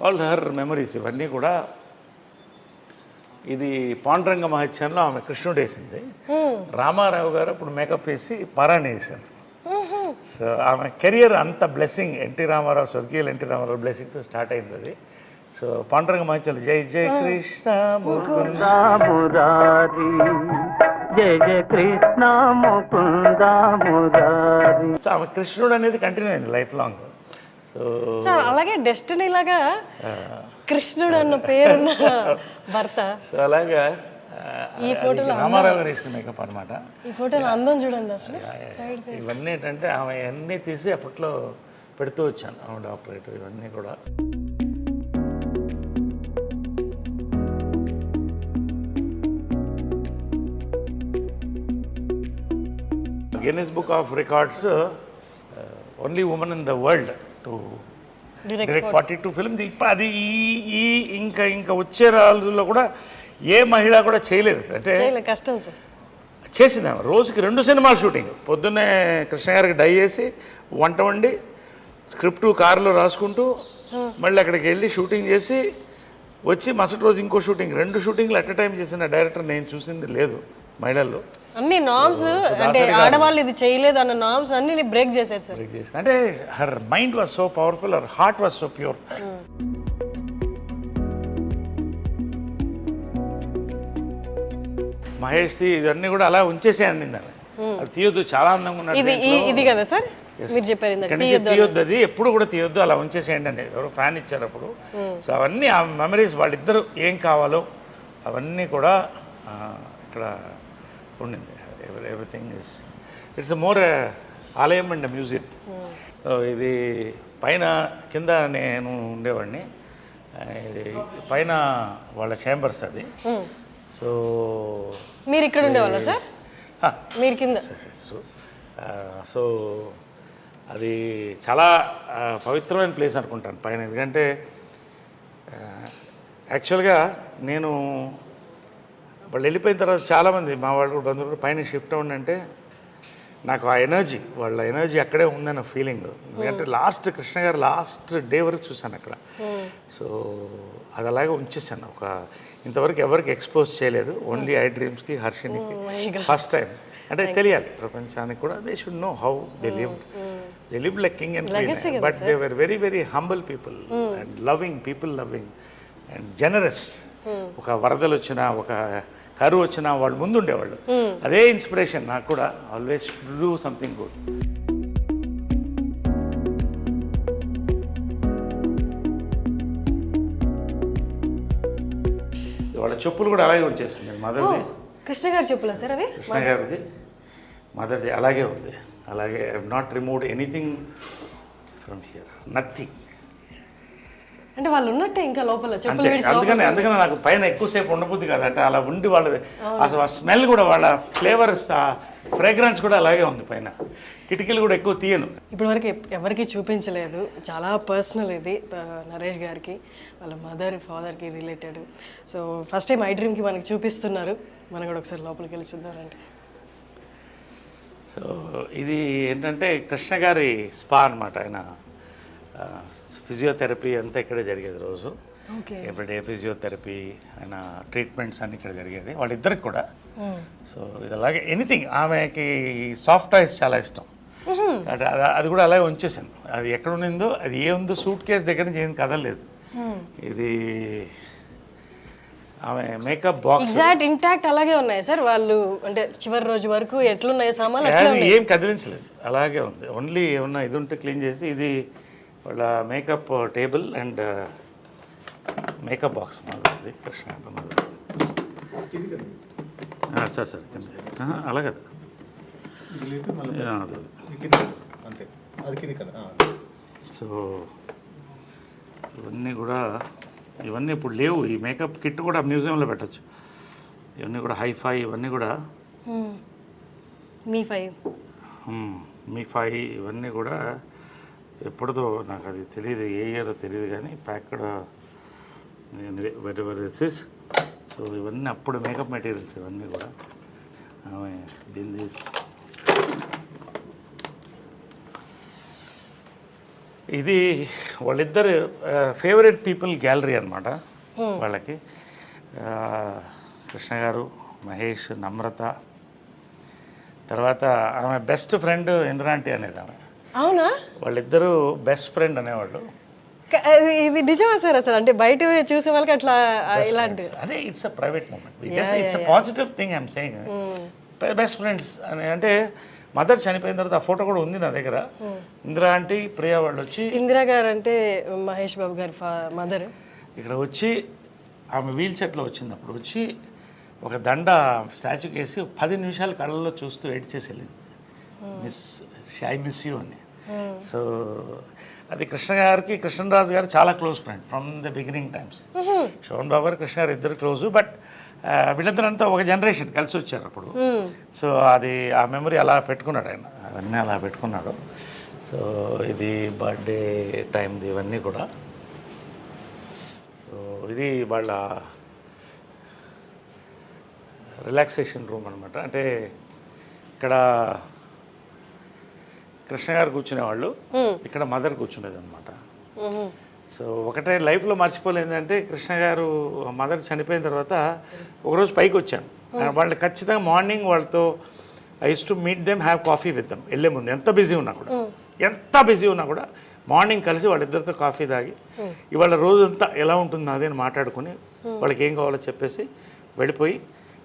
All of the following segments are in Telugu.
ఆల్ హర్ మెమరీస్ ఇవన్నీ కూడా. ఇది పాండురంగ మహత్యంలో ఆమె కృష్ణుడు వేసింది. రామారావు గారు అప్పుడు మేకప్ వేసి పారాయణ వేశారు. సో ఆమె కెరియర్ అంత బ్లెస్సింగ్, ఎన్టీ రామారావు, స్వర్గీయులు ఎన్టీ రామారావు బ్లెస్సింగ్తో స్టార్ట్ అయింది అది. సో పాండురంగ మహత్యంలో జై జై కృష్ణ ముకుంద మురారి, జై జై కృష్ణ ముకుంద మురారి. సో ఆమె కృష్ణుడు అనేది కంటిన్యూ అయింది లైఫ్ లాంగ్. సో అలాగే డెస్టినీ లాగా కృష్ణుడు అన్న పేరున్న భర్త. సో అలాగా ఈ ఫోటోలో రామారావు గారు వేసిన మేకప్ అనమాట. ఈ ఫోటోలో అందం చూడండి అసలు. సైడ్ ఫేస్ ఇవన్నీ ఏంటంటే ఆమె అన్నీ తీసి అప్పట్లో పెడుతూ వచ్చాను, ఆమె డాక్టరేట్ ఇవన్నీ కూడా. Guinness book of records only women in the world to direct 42 films. ఇప్పుడు అది ఈ ఇంకా వచ్చే రోజుల్లో కూడా ఏ మహిళ కూడా చేయలేదు. అంటే కష్టం సార్. చేసింది ఆమె రోజుకి 2 సినిమాలు షూటింగ్. పొద్దున్నే కృష్ణ గారికి డై చేసి వంట వండి స్క్రిప్ట్ కారులో రాసుకుంటూ మళ్ళీ అక్కడికి వెళ్ళి షూటింగ్ చేసి వచ్చి మరుసటి రోజు ఇంకో షూటింగ్, 2 షూటింగ్లు అట్ ఎ టైం చేసిన డైరెక్టర్ నేను చూసింది లేదు మహిళల్లో. అన్ని నామ్స్ అంటే ఆడవాళ్ళు ఇది చేయలేదు అన్న నామ్స్ అన్ని బ్రేక్ చేశారు సార్. అంటే her mind was so powerful, her heart was so pure. మహేష్ది ఇవన్నీ కూడా అలా ఉంచేసే అందింది ఆమె. అది తీయొద్దు, చాలా అందంగా ఉన్నాడు. ఇది కదా సార్ మీరు చెప్పారు తీయొద్దు, అది ఎప్పుడు కూడా తీయొద్దు, అలా ఉంచేసేయండి అని ఎవరో ఫ్యాన్ ఇచ్చారు అప్పుడు. సో అవన్నీ ఆ మెమరీస్, వాళ్ళిద్దరు ఏం కావాలో అవన్నీ కూడా ఇక్కడ ఉండింది. ఎవ్రీథింగ్ ఇస్ ఇట్స్ మోర్ ఆలయం అండ్ మ్యూజియం. సో ఇది పైన కింద నేను ఉండేవాడిని, ఇది పైన వాళ్ళ ఛాంబర్స్ అది. సో మీరు ఇక్కడ ఉండేవాళ్ళ సార్? మీరు కింద. సో అది చాలా పవిత్రమైన ప్లేస్ అనుకుంటాను పైన. ఎందుకంటే యాక్చువల్గా నేను వాళ్ళు వెళ్ళిపోయిన తర్వాత చాలామంది మా వాళ్ళు బంధువులు కూడా పైన షిఫ్ట్ అవ్వండి అంటే నాకు ఆ ఎనర్జీ, వాళ్ళ ఎనర్జీ అక్కడే ఉందన్న ఫీలింగ్. ఎందుకంటే లాస్ట్ కృష్ణ గారు లాస్ట్ డే వరకు చూశాను అక్కడ. సో అది అలాగే ఉంచేసాను. ఇంతవరకు ఎవరికి ఎక్స్పోజ్ చేయలేదు, ఓన్లీ ఐ డ్రీమ్స్కి, హర్షినికి ఫస్ట్ టైం. అంటే తెలియాలి ప్రపంచానికి కూడా, they should know how they live like king and queen. But they were very very humble people and loving people, loving and generous. ఒక వరదలు వచ్చినా, ఒక కరువు వచ్చినా వాళ్ళు ముందు ఉండేవాళ్ళు. అదే ఇన్స్పిరేషన్ నాకు కూడా, ఆల్వేస్ డూ సంథింగ్ గుడ్. వాళ్ళ చెప్పులు కూడా అలాగే వచ్చేసింది. మదర్ది, కృష్ణ గారి చెప్పులా సార్ అవి? కృష్ణ గారిది, మదర్ది అలాగే ఉంది. అలాగే I have not removed anything from here, nothing. అంటే వాళ్ళు ఉన్నట్టే ఇంకా లోపల చెప్పులు. అందుకని నాకు పైన ఎక్కువసేపు ఉండబుద్ది కాదు. అంటే అలా ఉండి వాళ్ళది అసలు ఆ స్మెల్ కూడా, వాళ్ళ ఫ్లేవర్స్, ఆ ఫ్రేగ్రెన్స్ కూడా అలాగే ఉంది పైన. కిటికీలు కూడా ఎక్కువ తీయను. ఇప్పటివరకు ఎవరికి చూపించలేదు, చాలా పర్సనల్ ఇది నరేష్ గారికి, వాళ్ళ మదర్ ఫాదర్కి related. So first time I డ్రీమ్కి మనకి చూపిస్తున్నారు, మనం కూడా ఒకసారి లోపలికి వెళ్ళి చూద్దామంటే. సో ఇది ఏంటంటే కృష్ణ గారి స్పా అనమాట. ఆయన ఫిజియోథెరపీ అంతా ఇక్కడే జరిగేది రోజు. ఎవ్రీడే ఫిజియోథెరపీ, ఆయన ట్రీట్మెంట్స్ అన్నీ ఇక్కడ జరిగేది వాళ్ళిద్దరికి కూడా. సో ఇది అలాగే ఎనీథింగ్. ఆమెకి సాఫ్ట్ టాయ్స్ చాలా ఇష్టం. అది కూడా అలాగే ఉంచేసాను. అది ఎక్కడ ఉండిందో, అది ఏముందో సూట్ కేసు దగ్గర నుంచి ఏం కదలలేదు. ఇది ఆమె మేకప్ బాక్స్ ఎగ్జాక్ట్ ఇంటాక్ట్ అలాగే ఉన్నాయి సార్. వాళ్ళు అంటే చివరి రోజు వరకు ఎట్లున్నాయో సామాన్లు ఏం కదిలించలేదు, అలాగే ఉంది. ఓన్లీ ఏమన్నా ఇది ఉంటే క్లీన్ చేసి, ఇది వాళ్ళ makeup table and makeup box మాది కృష్ణ. సార్ అలాగే సో ఇవన్నీ ఇప్పుడు లేవు. ఈ మేకప్ కిట్ కూడా మ్యూజియంలో పెట్టచ్చు. ఇవన్నీ కూడా హైఫై, ఇవన్నీ కూడా మీ ఫై ఇవన్నీ కూడా ఎప్పుడుదో నాకు అది తెలియదు, ఏ ఇయర్ తెలియదు, కానీ ప్యాక్డ్ వెరైటీస్. సో ఇవన్నీ అప్పుడు మేకప్ మెటీరియల్స్ ఇవన్నీ కూడా. ఆమె దీని ఇది వాళ్ళిద్దరు ఫేవరెట్ పీపుల్ గ్యాలరీ అనమాట వాళ్ళకి. కృష్ణ గారు, మహేష్, నమ్రత, తర్వాత ఆమె బెస్ట్ ఫ్రెండ్ ఇంద్రాంటి అనేది ఆమె. అవునా? వాళ్ళిద్దరూ బెస్ట్ ఫ్రెండ్ అనేవాళ్ళు. ఇది నిజమా సార్? అసలు అంటే బయట చూసే వాళ్ళకి అట్లా ఇలాంటి అదే it's a private moment, it's a positive thing I'm saying. Best friends అని అంటే మదర్ చనిపోయిన తర్వాత ఆ ఫోటో కూడా ఉంది నా దగ్గర. ఇందిరా ఆంటీ, ప్రియా వాళ్ళు వచ్చి, ఇందిరా గారు అంటే మహేష్ బాబు గారి మదర్, ఇక్కడ వచ్చి ఆమె వీల్ చైర్లో వచ్చినప్పుడు వచ్చి ఒక దండ స్టాచ్యూకి వేసి 10 నిమిషాలు కళ్ళల్లో చూస్తూ వెయిట్ చేసి వెళ్ళింది. ఐ మిస్ యూ అని. సో అది కృష్ణ గారికి, కృష్ణరాజు గారు చాలా close friend from the beginning times. Shobhan Babu గారు, కృష్ణ గారు ఇద్దరు క్లోజు. బట్ వీళ్ళందరంతా ఒక జనరేషన్ కలిసి వచ్చారు అప్పుడు. సో అది ఆ మెమరీ అలా పెట్టుకున్నాడు ఆయన, అవన్నీ అలా పెట్టుకున్నాడు. సో ఇది బర్త్డే టైంది ఇవన్నీ కూడా. సో ఇది వాళ్ళ రిలాక్సేషన్ రూమ్ అనమాట. అంటే ఇక్కడ కృష్ణ గారు కూర్చునేవాళ్ళు, ఇక్కడ మదర్ కూర్చునేది అనమాట. సో ఒకటే లైఫ్లో మర్చిపోలేదంటే కృష్ణ గారు మదర్ చనిపోయిన తర్వాత ఒకరోజు పైకి వచ్చాను. వాళ్ళు ఖచ్చితంగా మార్నింగ్ వాళ్ళతో I use to meet them, have coffee with them. వెళ్ళే ముందు ఎంత బిజీ ఉన్నా కూడా మార్నింగ్ కలిసి వాళ్ళిద్దరితో కాఫీ తాగి ఇవాళ రోజంతా ఎలా ఉంటుందో అదే అని మాట్లాడుకుని వాళ్ళకి ఏం కావాలో చెప్పేసి వెళ్ళిపోయి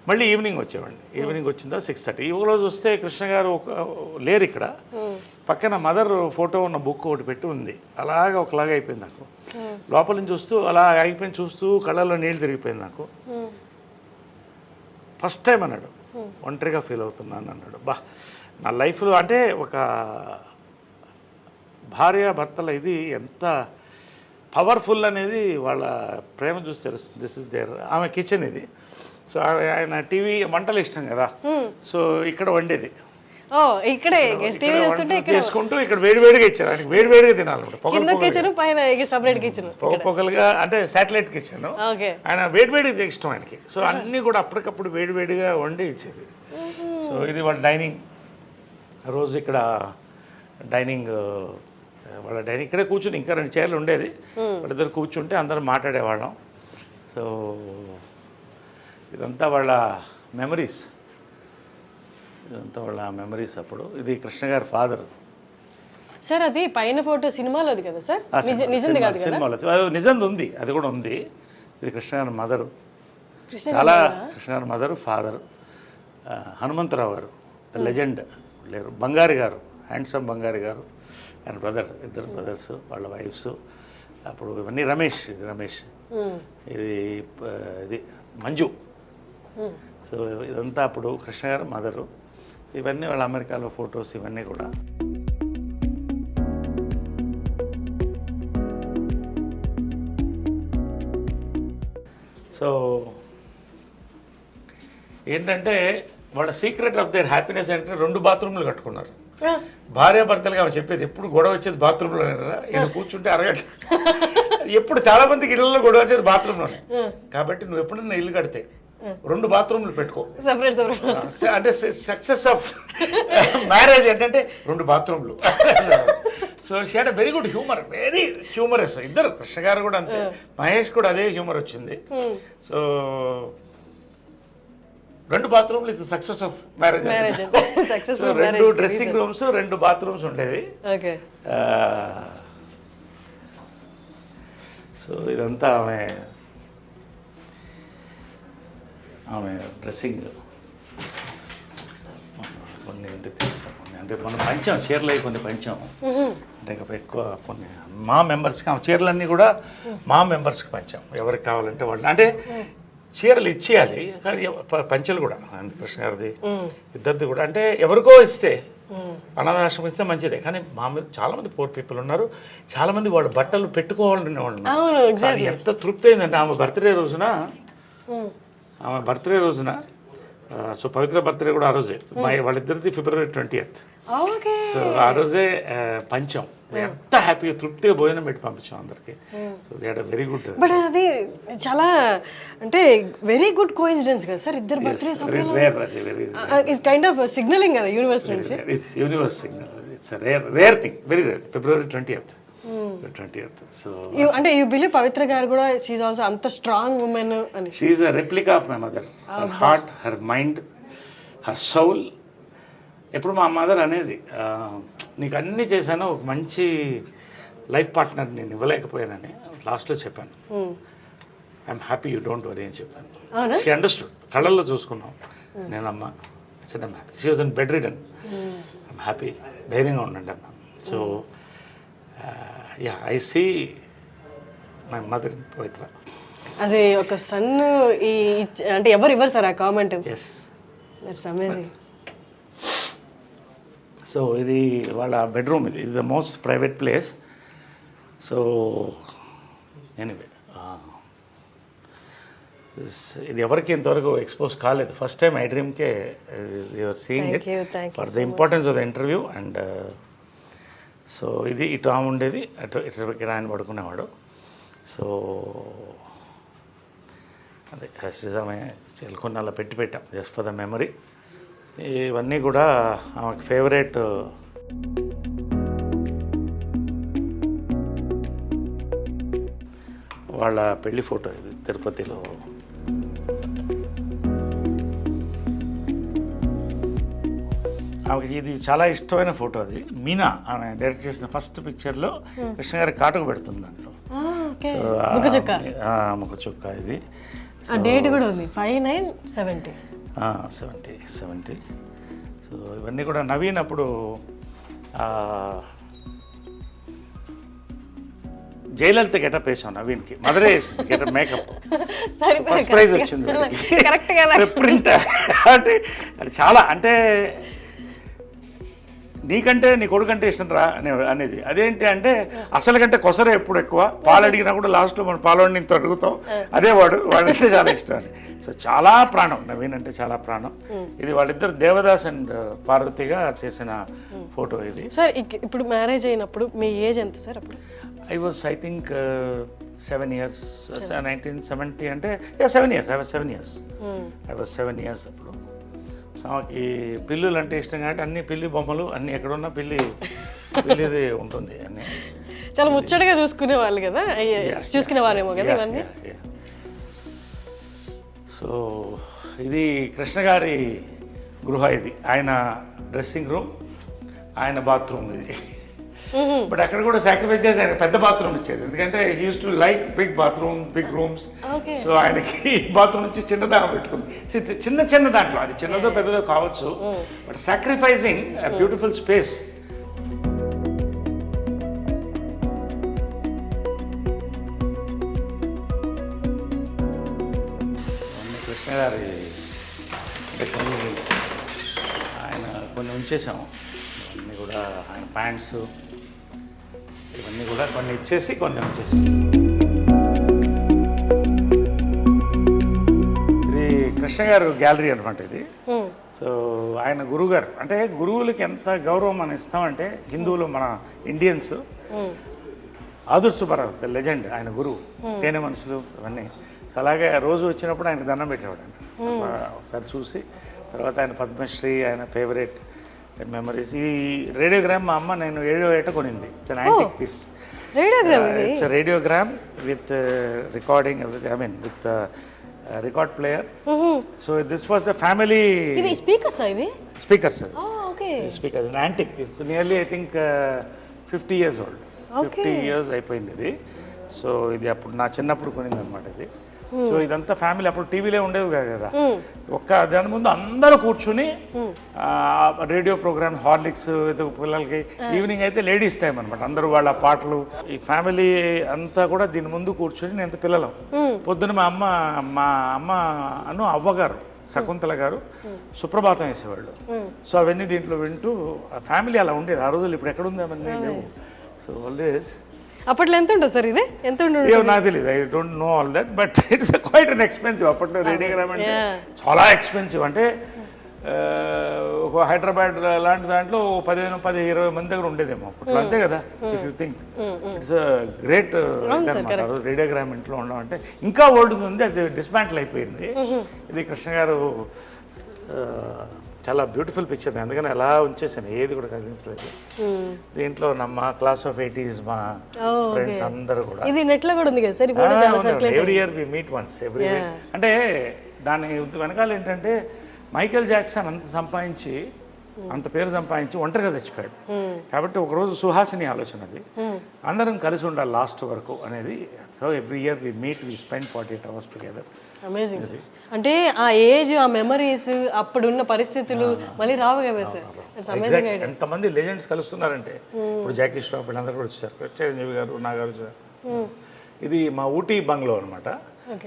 మళ్ళీ ఈవినింగ్ వచ్చేవాడిని. ఈవినింగ్ వచ్చిందా 6:30. ఈ రోజు వస్తే కృష్ణ గారు లేరు ఇక్కడ. పక్కన మదర్ ఫోటో ఉన్న బుక్ ఒకటి పెట్టి ఉంది. అలాగా ఒకలాగా అయిపోయింది నాకు. లోపల నుంచి చూస్తూ అలా అయిపోయింది, చూస్తూ కళ్ళల్లో నీళ్ళు తిరిగిపోయింది నాకు. ఫస్ట్ టైం అన్నాడు ఒంటరిగా ఫీల్ అవుతున్నాను అన్నాడు. నా లైఫ్లో అంటే ఒక భార్య భర్తల ఇది ఎంత పవర్ఫుల్ అనేది వాళ్ళ ప్రేమ చూసి తెలుస్తుంది. This is there. ఆమె కిచెన్ ఇది. సో ఆయన టీవీ వంటలు ఇష్టం కదా, సో ఇక్కడ వండేది. ఇక్కడే టీవీ చూస్తుంటే చేసుకుంటూ ఇక్కడ వేడివేడిగా ఇచ్చారు ఆయనకి. వేడివేడిగా తినాలన్నమాట. పొగలుగా అంటే శాటిలైట్ కిచెన్. ఆయన వేడివేడిగా ఇష్టం ఆయనకి. సో అన్నీ కూడా అప్పటికప్పుడు వేడివేడిగా వండి ఇచ్చేది. సో ఇది వాళ్ళ డైనింగ్. రోజు ఇక్కడ డైనింగ్, వాళ్ళ డైనింగ్ ఇక్కడే కూర్చుని ఇంకా 2 చైర్లు ఉండేది. వాళ్ళిద్దరు కూర్చుంటే అందరం మాట్లాడేవాళ్ళం. సో ఇదంతా వాళ్ళ మెమరీస్, అప్పుడు. ఇది కృష్ణ గారి ఫాదర్ సార్. అది పైన ఫోటో సినిమాలోది కదా సార్? నిజంది కాదు కదా? సినిమాలో నిజంది ఉంది, అది కూడా ఉంది. ఇది కృష్ణ గారి మదరు, చాలా కృష్ణ గారి మదరు, ఫాదర్. హనుమంతరావు గారు లెజెండ్ లేరు. బంగారి గారు, హ్యాండ్సమ్ బంగారి గారు, ఆయన బ్రదర్, ఇద్దరు బ్రదర్స్, వాళ్ళ వైఫ్స్. అప్పుడు ఇవన్నీ రమేష్, ఇది రమేష్, ఇది మంజు. సో ఇదంతా అప్పుడు కృష్ణ గారు మదరు. ఇవన్నీ వాళ్ళ అమెరికాలో ఫొటోస్, ఇవన్నీ కూడా. సో ఏంటంటే వాళ్ళ సీక్రెట్ ఆఫ్ దేర్ హ్యాపీనెస్ అంటే 2 బాత్రూమ్లు కట్టుకున్నారు. భార్యాభర్తలుగా ఆమె చెప్పేది ఎప్పుడు గొడవ వచ్చేది బాత్రూంలోనే కదా. ఈయన కూర్చుంటే అరగంట. ఎప్పుడు చాలా మందికి ఇళ్లలో గొడవ వచ్చేది బాత్రూంలోనే. కాబట్టి నువ్వు ఎప్పుడన్నా ఇల్లు కడితే 2 బాత్రూమ్లు పెట్టుకో. అంటే సక్సెస్ ఆఫ్ మ్యారేజ్ ఏంటంటే 2 బాత్రూమ్లు. So she had very good humour, very humorous. ఇద్దరు, కృష్ణ గారు కూడా అంతే, మహేష్ కూడా అదే హ్యూమర్ వచ్చింది. సో 2 బాత్రూమ్లు is success of marriage. 2 dressing rooms, 2 bathrooms ఉండేవి. సో ఇదంతా ఆమె డ్రెస్సింగ్. కొన్ని ఇంటికి తీస్తాం, అంటే మనం పంచాం చీరలు, కొన్ని పంచాం. అంటే ఎక్కువ కొన్ని మా మెంబర్స్కి, ఆ చీరలన్నీ కూడా మా మెంబర్స్కి పంచాం. ఎవరికి కావాలంటే వాళ్ళు, అంటే చీరలు ఇచ్చేయాలి కానీ పంచలు కూడా కృష్ణ గారిది, ఇద్దరిది కూడా. అంటే ఎవరికో ఇస్తే, అనాథాశ్రమం ఇస్తే మంచిదే. కానీ మా మీద చాలామంది పూర్ పీపుల్ ఉన్నారు. చాలామంది వాళ్ళు బట్టలు పెట్టుకోవాలనే వాళ్ళు. ఎంత తృప్తి అయిందంటే ఆమె బర్త్డే రోజున, సో పవిత్ర బర్త్డే కూడా ఆ రోజే. వాళ్ళిద్దరిది February 20th. సో ఆ రోజే పంచాం. ఎంత హ్యాపీగా, తృప్తిగా భోజనం పెట్టి పంపించాం అందరికి. So we had a very good. But అది చాలా అంటే వెరీ గుడ్ కోఇన్సిడెన్స్ కదా సార్, ఇద్దరు birthdays it's kind of signaling కదా యూనివర్స్ నుంచి. Universe signal. It's rare thing, very rare. February 20th. 20th. So అంటే యూ బిలీవ్ పవిత్ర గారు కూడా షీఈ్ ఆల్సో అంత స్ట్రాంగ్ ఉమెన్ అని? She a replica of my mother. Her heart, her mind, her soul. ఎప్పుడు మా మదర్ అనేది నీకు అన్నీ చేశాను, ఒక మంచి లైఫ్ పార్ట్నర్ నేను ఇవ్వలేకపోయానని లాస్ట్లో చెప్పాను. I'm happy, you don't worry అని చెప్పాను. She understood. కళ్ళల్లో చూసుకున్నాం నేను అమ్మ. Said I'm happy. She was in bedridden. I'm happy, ధైర్యంగా ఉండండి అన్నాను. So yeah, I see my mother in Pavitra. అది ఒక సన్ ఈ అంటే ఎవరు ఇవ్వరు సార్ ఆ comment. Yes, it's amazing. So ఇది వాళ్ళ బెడ్రూమ్. ఇది the most private place. So anyway, ఇది ఎవరికి ఇంతవరకు ఎక్స్పోజ్ కాలేదు. First time I డ్రీమ్కే you're seeing it for the importance of the interview. And so ఇది ఇటు ఆమె ఉండేది, ఇటు ఆయన పడుకునేవాడు. సో అదే నిజమే, కొన్ని అలా పెట్టాం జస్ట్ ఫర్ ద మెమరీ. ఇవన్నీ కూడా ఆమెకు ఫేవరెట్. వాళ్ళ పెళ్లి ఫోటో ఇది తిరుపతిలో. ఆమెకి ఇది చాలా ఇష్టమైన ఫోటో. అది మీనా ఆమె డైరెక్ట్ చేసిన ఫస్ట్ పిక్చర్లో కృష్ణ గారి కాటుకు పెడుతుంది దాంట్లో. ముఖ చుక్క. ఇది డేట్ కూడా ఉంది 5/9/70. 70. సో ఇవన్నీ కూడా నవీన్ అప్పుడు జయలలిత గెటప్ వేసాం నవీన్కి. మదరే వేసింది గెటప్, మేకప్. ఫస్ట్ ప్రైజ్ వచ్చింది ప్రింట్. అంటే అది చాలా, అంటే నీకంటే నీ కొడుకంటే ఇష్టం రా అనేది. అదేంటి అంటే అసలు కంటే కొసరే ఎప్పుడు ఎక్కువ. పాలు అడిగినా కూడా లాస్ట్లో మనం పాలవాడిని ఇంత అడుగుతాం, అదే వాడంటే చాలా ఇష్టం అని. సో చాలా ప్రాణం నవీన్ అంటే, చాలా ప్రాణం. ఇది వాళ్ళిద్దరు దేవదాస్ అండ్ పార్వతిగా చేసిన ఫోటో ఇది. సార్ ఇప్పుడు మ్యారేజ్ అయినప్పుడు మీ ఏజ్ ఎంత సార్ అప్పుడు? I was I think 7 years. 1970 అంటే 7 years. I was 7 years. I was 7 years అప్పుడు. ఆమెకి పిల్లులు అంటే ఇష్టం కాబట్టి అన్ని పిల్లి బొమ్మలు అన్నీ ఎక్కడున్నా పిల్లిది ఉంటుంది అన్నీ. చాలా ముచ్చటగా చూసుకునే వాళ్ళు కదా, చూసుకునే వాళ్ళేమో కదా ఇవన్నీ. సో ఇది కృష్ణ గారి గృహ. ఇది ఆయన డ్రెస్సింగ్ రూమ్, ఆయన బాత్రూమ్ ఇది. బట్ అక్కడ కూడా సాక్రిఫైస్ చేసి ఆయన పెద్ద బాత్రూమ్ ఇచ్చేది. ఎందుకంటే he used to like big bathroom, big rooms. So ఆయనకి బాత్రూమ్ నుంచి చిన్నదాగా పెట్టుకుంది. చిన్న దాంట్లో, అది చిన్నదో పెద్దదో కావచ్చు, but sacrificing beautiful space. Krishna garu ఆయన కొన్ని ఉంచేసాము. ఇవన్నీ కూడా ఆయన ప్యాంట్స్ ఇవన్నీ కూడా కొన్ని ఇచ్చేసి కొన్ని ఉంచేసి. ఇది కృష్ణ గారు గ్యాలరీ అనమాట ఇది. సో ఆయన గురువుగారు, అంటే గురువులకి ఎంత గౌరవం మనం ఇస్తామంటే హిందువులు, మన ఇండియన్స్, ఆదుర్ సుబ్బారావు ద లెజెండ్, ఆయన గురువు, తేనె మనసులు ఇవన్నీ. సో అలాగే రోజు వచ్చినప్పుడు ఆయనకు దండం పెట్టేవాడు. ఒకసారి చూసి తర్వాత ఆయన పద్మశ్రీ, ఆయన ఫేవరెట్ మెమరీస్. ఈ రేడియోగ్రామ్ మా అమ్మ నేను 7వ ఏట కొనింది. It's an antique piece. It's radiogram with recording, I mean with record player. So this was the family speakers. Speakers antique. It's nearly I think 50 years old. 50 years అయిపోయింది ఇది. సో ఇది అప్పుడు నా చిన్నప్పుడు కొనింది అనమాట ఇది. సో ఇదంతా ఫ్యామిలీ. అప్పుడు టీవీలే ఉండేవి కదా. ఒక్క దాని ముందు అందరూ కూర్చుని రేడియో ప్రోగ్రామ్, హార్లిక్స్ పిల్లలకి. ఈవినింగ్ అయితే లేడీస్ టైం అనమాట. అందరూ వాళ్ళ పాటలు, ఈ ఫ్యామిలీ అంతా కూడా దీని ముందు కూర్చుని నేను పిల్లలం. పొద్దున మా అమ్మ అవ్వగారు శకుంతల గారు సుప్రభాతం వేసేవాళ్ళు. సో అవన్నీ దీంట్లో వింటూ ఫ్యామిలీ అలా ఉండేది ఆ రోజులు. ఇప్పుడు ఎక్కడుంది అవన్నీ లేవు. So always. అప్పట్లో ఎంత ఉంటుంది సార్ ఇది? ఎంత ఉంటుంది నాకు తెలియదు. I don't know all that, but it's quite an expensive. అప్పట్లో రేడియోగ్రామ్ అంటే చాలా ఎక్స్పెన్సివ్. అంటే ఒక హైదరాబాద్ లాంటి దాంట్లో 15-20 మంది దగ్గర ఉండేదేమో అప్పట్లో, అంతే కదా. If you think it's great radiogram ఇంట్లో ఉండడం అంటే. ఇంకా ఓల్డ్ ఉంది, అది డిస్మాంటిల్ అయిపోయింది. ఇది కృష్ణ గారు చాలా బ్యూటిఫుల్ పిక్చర్, అందుకని అలా ఉంచేసాను, ఏది కూడా కదిలించలేదు. దీంట్లో మా క్లాస్ ఆఫ్ 80s మా ఫ్రెండ్స్ అందరూ కూడా. ఇది నెట్ లో కూడా ఉంది కదా sir, every year we meet once every year. అంటే దాని వెనకాల ఏంటంటే మైకేల్ జాక్సన్ అంత సంపాదించి అంత పేరు సంపాదించి ఒంటరిగా చచ్చిపోయాడు. కాబట్టి ఒకరోజు సుహాసిని ఆలోచన అది, అందరం కలిసి ఉండాలి లాస్ట్ వరకు అనేది. So every year we meet, we spend 48 hours together. Amazing sir. అంటే ఆ ఏజ్, ఆ మెమరీస్, అప్పుడున్న పరిస్థితులు మళ్ళీ రావు కదా సార్. It's amazing idea. ఎంతమంది లెజెండ్స్ కలుస్తున్నారంటే ఇప్పుడు జాకీ ష్రాఫ్ వీళ్ళందరూ కూడా వచ్చారు, చిరంజీవి గారు, నాగార్జున. ఇది మా ఊటీ బంగ్లో అనమాట.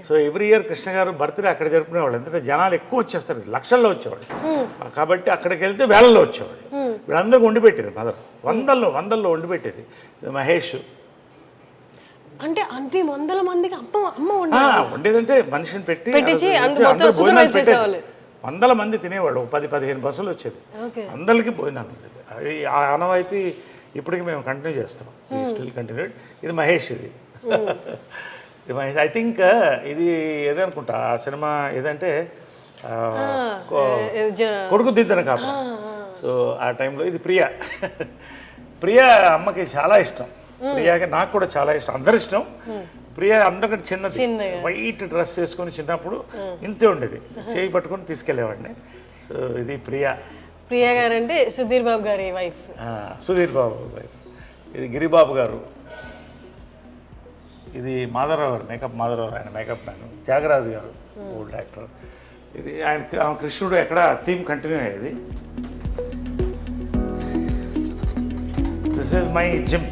సో ఎవ్రీ ఇయర్ కృష్ణ గారు బర్త్డే అక్కడ జరుపుకునేవాళ్ళు, ఎందుకంటే జనాలు ఎక్కువ వచ్చేస్తారు, లక్షల్లో వచ్చేవాళ్ళు. కాబట్టి అక్కడికి వెళ్తే వేళల్లో వచ్చేవాళ్ళు. వీళ్ళందరికీ వండి పెట్టేది మదర్, వందల్లో వండి పెట్టేది. మహేష్ అంటే అన్ని వందల మందికి అమ్మ వండేదంటే మనిషిని పెట్టి వందల మంది తినేవాళ్ళు. 10-15 బస్సులు వచ్చేది, అందరికీ భోజనాలు ఉండేది. అది ఆ ఆనవాయితీ ఇప్పటికి మేము కంటిన్యూ చేస్తాం, స్టిల్ కంటిన్యూడ్. ఇది మహేష్, ఇది మహేష్. ఐ థింక్ ఇది ఏదనుకుంటా ఆ సినిమా ఏదంటే కొడుకు దిద్దన కాప. సో ఆ టైంలో ఇది ప్రియా అమ్మకి చాలా ఇష్టం, ప్రియాకి నాకు కూడా చాలా ఇష్టం, అందరి ఇష్టం. ప్రియా అందరికంటే చిన్నది, వైట్ డ్రెస్ వేసుకొని చిన్నప్పుడు ఇంతే ఉండేది, చేయి పట్టుకొని తీసుకెళ్లేవాడిని. సో ఇది ప్రియా గారు అంటే సుధీర్ బాబు గారి వైఫ్. సుధీర్ బాబు వైఫ్. ఇది గిరిబాబు గారు. ఇది మాధవరావు గారు, మేకప్ మాధవరావు, ఆయన మేకప్ మ్యాన్. త్యాగరాజు గారు, ఓల్డ్ యాక్టర్. ఇది ఆయన కృష్ణుడు ఎక్కడ థీమ్ కంటిన్యూ అయ్యేది. This is my gym.